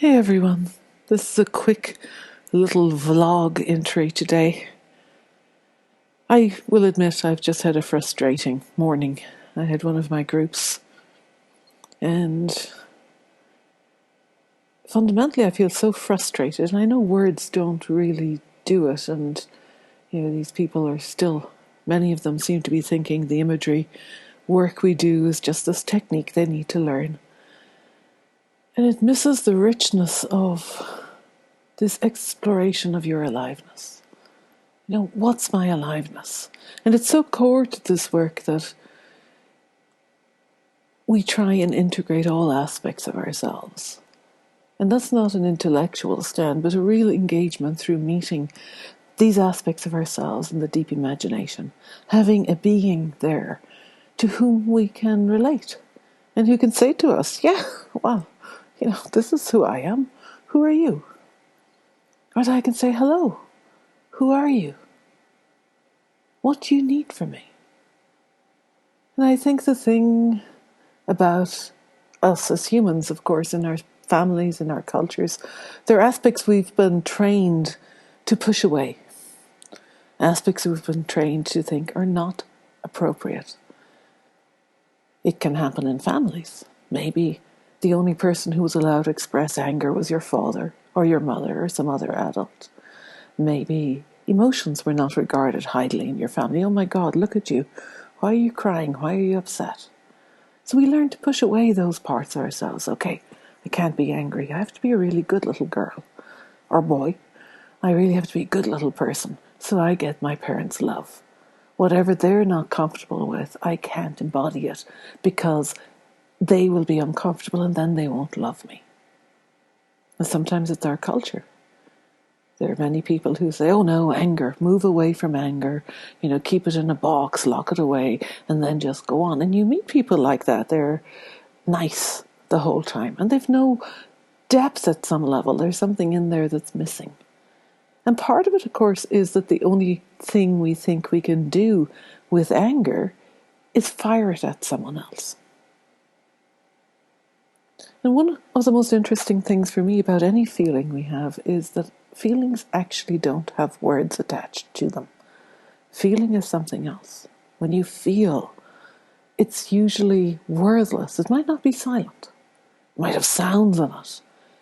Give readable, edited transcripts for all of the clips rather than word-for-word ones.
Hey everyone, this is a quick little vlog entry today. I will admit I've just had a frustrating morning. I had one of my groups and fundamentally I feel so frustrated, and I know words don't really do it, and these people are still, many of them seem to be thinking the imagery work we do is just this technique they need to learn. And it misses the richness of this exploration of your aliveness. What's my aliveness? And it's so core to this work that we try and integrate all aspects of ourselves. And that's not an intellectual stand, but a real engagement through meeting these aspects of ourselves in the deep imagination, having a being there to whom we can relate and who can say to us, yeah, well, this is who I am. Who are you? Or I can say, hello, who are you? What do you need from me? And I think the thing about us as humans, of course, in our families, in our cultures, there are aspects we've been trained to push away. Aspects we've been trained to think are not appropriate. It can happen in families. Maybe the only person who was allowed to express anger was your father or your mother or some other adult. Maybe emotions were not regarded highly in your family. Oh my God, look at you. Why are you crying? Why are you upset? So we learn to push away those parts of ourselves. Okay, I can't be angry. I have to be a really good little girl or boy. I really have to be a good little person so I get my parents' love. Whatever they're not comfortable with, I can't embody it because they will be uncomfortable and then they won't love me. And sometimes it's our culture. There are many people who say, oh no, anger, move away from anger, keep it in a box, lock it away, and then just go on. And you meet people like that. They're nice the whole time, and they've no depth at some level. There's something in there that's missing. And part of it, of course, is that the only thing we think we can do with anger is fire it at someone else. And one of the most interesting things for me about any feeling we have is that feelings actually don't have words attached to them. Feeling is something else. When you feel, it's usually wordless. It might not be silent. It might have sounds in it.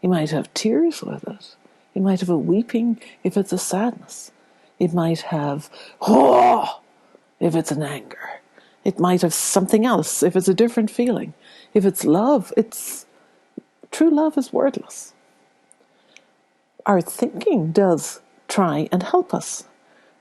You might have tears with it. You might have a weeping if it's a sadness. It might have, oh, if it's an anger. It might have something else if it's a different feeling. If it's love, true love is wordless. Our thinking does try and help us.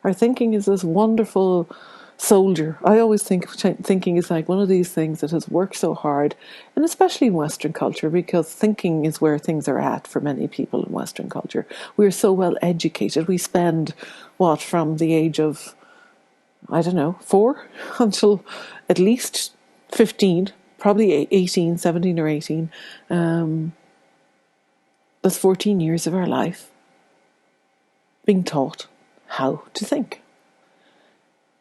Our thinking is this wonderful soldier. I always think thinking is like one of these things that has worked so hard, and especially in Western culture, because thinking is where things are at for many people in Western culture. We're so well educated. We spend, from the age of, 4 until at least 15, probably 18, 17 or 18. That's 14 years of our life being taught how to think.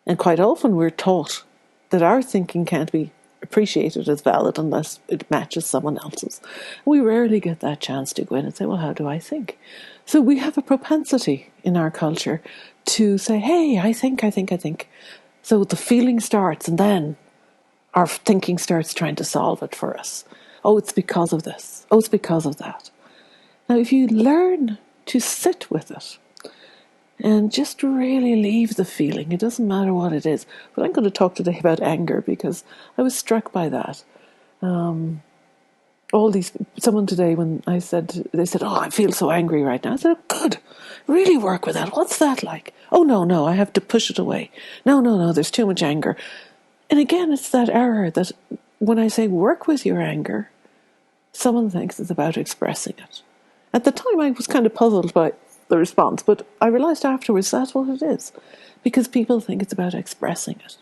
And quite often we're taught that our thinking can't be appreciated as valid unless it matches someone else's. We rarely get that chance to go in and say, well, how do I think? So we have a propensity in our culture to say, hey, I think. So the feeling starts, and then our thinking starts trying to solve it for us. Oh, it's because of this. Oh, it's because of that. Now, if you learn to sit with it and just really leave the feeling, it doesn't matter what it is. But I'm going to talk today about anger because I was struck by that. Someone today, when they said, oh, I feel so angry right now. I said, good, really work with that. What's that like? Oh, no, I have to push it away. No, there's too much anger. And again, it's that error that when I say work with your anger, someone thinks it's about expressing it. At the time, I was kind of puzzled by the response, but I realized afterwards that's what it is, because people think it's about expressing it.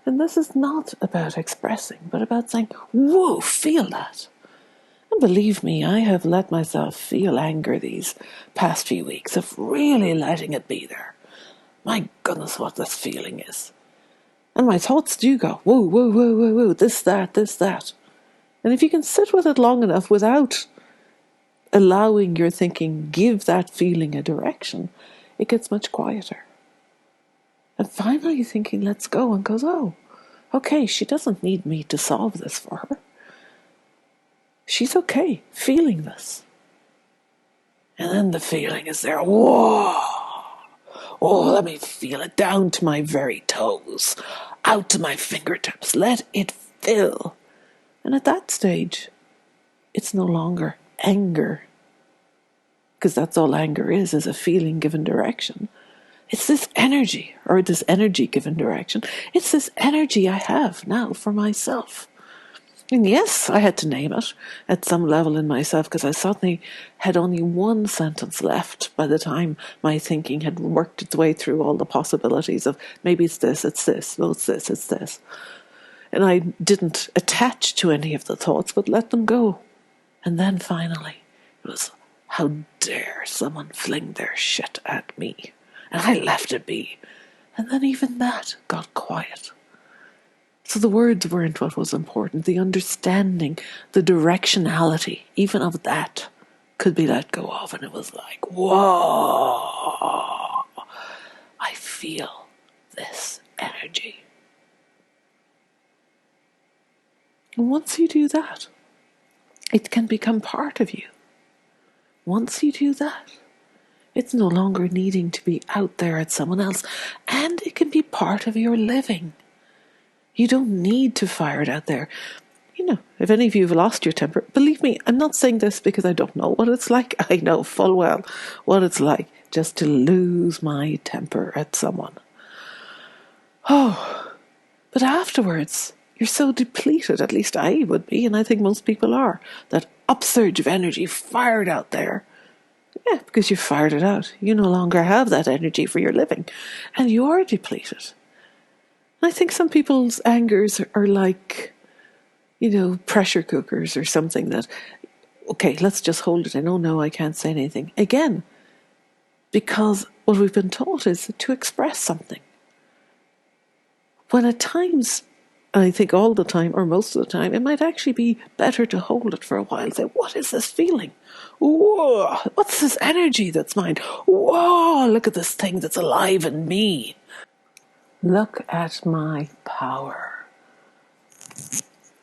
And this is not about expressing, but about saying, whoa, feel that. And believe me, I have let myself feel anger these past few weeks, of really letting it be there. My goodness, what this feeling is. And my thoughts do go, whoa, this, that. And if you can sit with it long enough without allowing your thinking give that feeling a direction, it gets much quieter. And finally thinking lets go and goes, oh, okay, she doesn't need me to solve this for her. She's okay feeling this. And then the feeling is there, whoa, oh, let me feel it down to my very toes, out to my fingertips, let it fill. And at that stage, it's no longer anger, because that's all anger is a feeling given direction. It's this energy, or this energy given direction. It's this energy I have now for myself. And yes, I had to name it at some level in myself, because I suddenly had only one sentence left by the time my thinking had worked its way through all the possibilities of maybe it's this, no, it's this, it's this. And I didn't attach to any of the thoughts, but let them go. And then finally, it was, how dare someone fling their shit at me? And I left it be. And then even that got quiet. So the words weren't what was important. The understanding, the directionality, even of that, could be let go of. And it was like, whoa, I feel this energy. And once you do that, it can become part of you. Once you do that, it's no longer needing to be out there at someone else, and it can be part of your living. You don't need to fire it out there. You know, if any of you have lost your temper, believe me, I'm not saying this because I don't know what it's like. I know full well what it's like just to lose my temper at someone. Oh, but afterwards, you're so depleted, at least I would be, and I think most people are, that upsurge of energy fired out there. Yeah, because you fired it out. You no longer have that energy for your living, and you are depleted. And I think some people's angers are like, pressure cookers or something that, okay, let's just hold it in. Oh no, I can't say anything. Again, because what we've been taught is to express something. When at times, I think all the time or most of the time, it might actually be better to hold it for a while. Say, what is this feeling? Whoa, what's this energy that's mine? Whoa, look at this thing that's alive in me. Look at my power.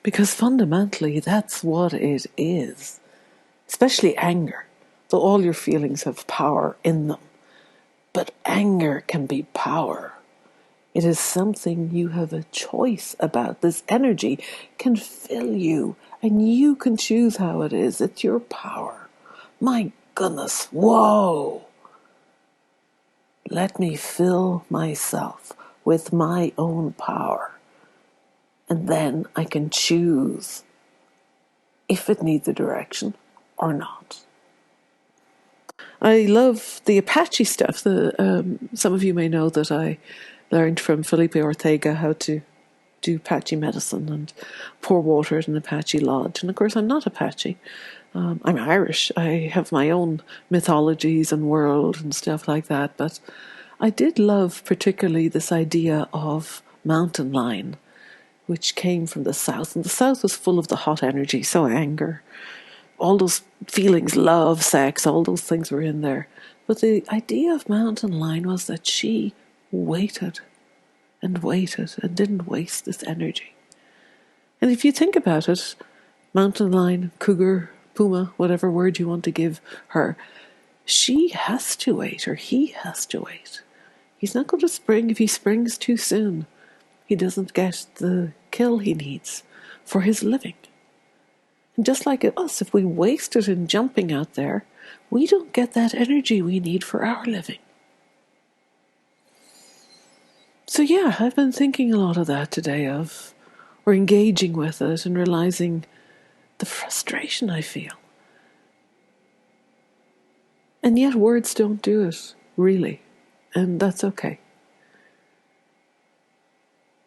Because fundamentally, that's what it is. Especially anger. Though all your feelings have power in them. But anger can be power. It is something you have a choice about. This energy can fill you, and you can choose how it is. It's your power. My goodness, whoa! Let me fill myself with my own power. And then I can choose if it needs a direction or not. I love the Apache stuff. Some of you may know that I learned from Felipe Ortega how to do Apache medicine and pour water at an Apache lodge. And of course, I'm not Apache. I'm Irish. I have my own mythologies and world and stuff like that. But I did love particularly this idea of mountain lion, which came from the south. And the south was full of the hot energy, so anger. All those feelings, love, sex, all those things were in there. But the idea of mountain lion was that she waited and didn't waste this energy. And if you think about it, mountain lion, cougar, puma, whatever word you want to give her, she has to wait, or he has to wait. He's not going to spring. If he springs too soon, he doesn't get the kill he needs for his living. And just like us, if we waste it in jumping out there, we don't get that energy we need for our living. So yeah, I've been thinking a lot of that today, or engaging with it and realizing the frustration I feel. And yet words don't do it, really. And that's okay.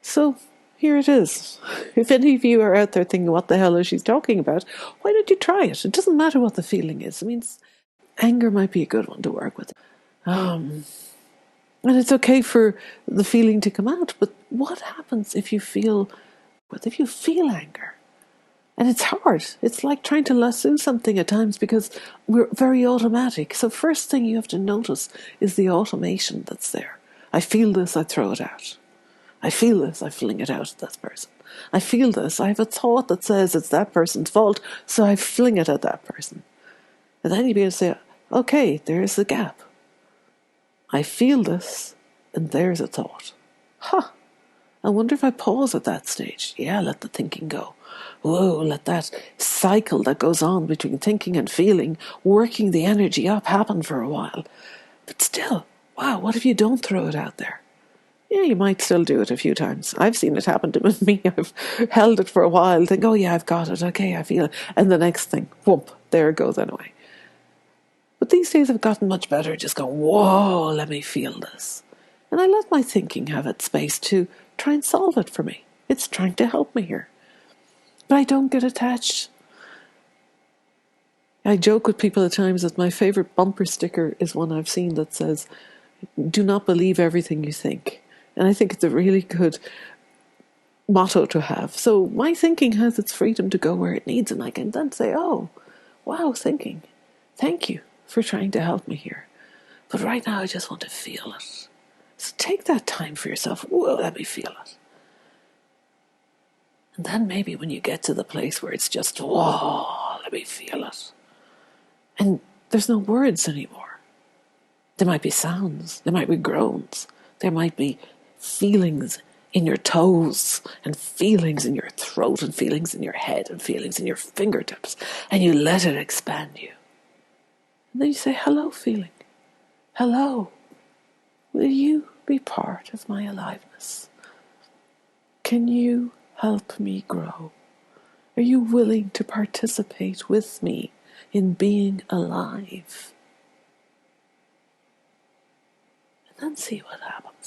So here it is. If any of you are out there thinking, what the hell is she talking about? Why don't you try it? It doesn't matter what the feeling is. I mean, anger might be a good one to work with. And it's okay for the feeling to come out. But what happens if you feel anger? And it's hard. It's like trying to lasso something at times because we're very automatic. So first thing you have to notice is the automation that's there. I feel this, I throw it out. I feel this, I fling it out at that person. I feel this, I have a thought that says it's that person's fault, so I fling it at that person. And then you'd be able to say, okay, there's the gap. I feel this, and there's a thought. I wonder if I pause at that stage. Yeah, let the thinking go. Whoa, let that cycle that goes on between thinking and feeling, working the energy up, happen for a while. But still, wow, what if you don't throw it out there? Yeah, you might still do it a few times. I've seen it happen to me. I've held it for a while, think, oh yeah, I've got it. Okay, I feel it. And the next thing, whoop, there it goes anyway. But these days I've gotten much better at just going, whoa, let me feel this. And I let my thinking have its space to try and solve it for me. It's trying to help me here. But I don't get attached. I joke with people at times that my favourite bumper sticker is one I've seen that says, do not believe everything you think. And I think it's a really good motto to have. So my thinking has its freedom to go where it needs, and I can then say, oh, wow, thinking. Thank you for trying to help me here. But right now I just want to feel it. So take that time for yourself. Whoa, let me feel it. And then maybe when you get to the place where it's just, whoa, let me feel it. And there's no words anymore. There might be sounds. There might be groans. There might be feelings in your toes and feelings in your throat and feelings in your head and feelings in your fingertips. And you let it expand you. And then you say, hello, feeling. Hello. Will you be part of my aliveness? Can you help me grow? Are you willing to participate with me in being alive? And then see what happens.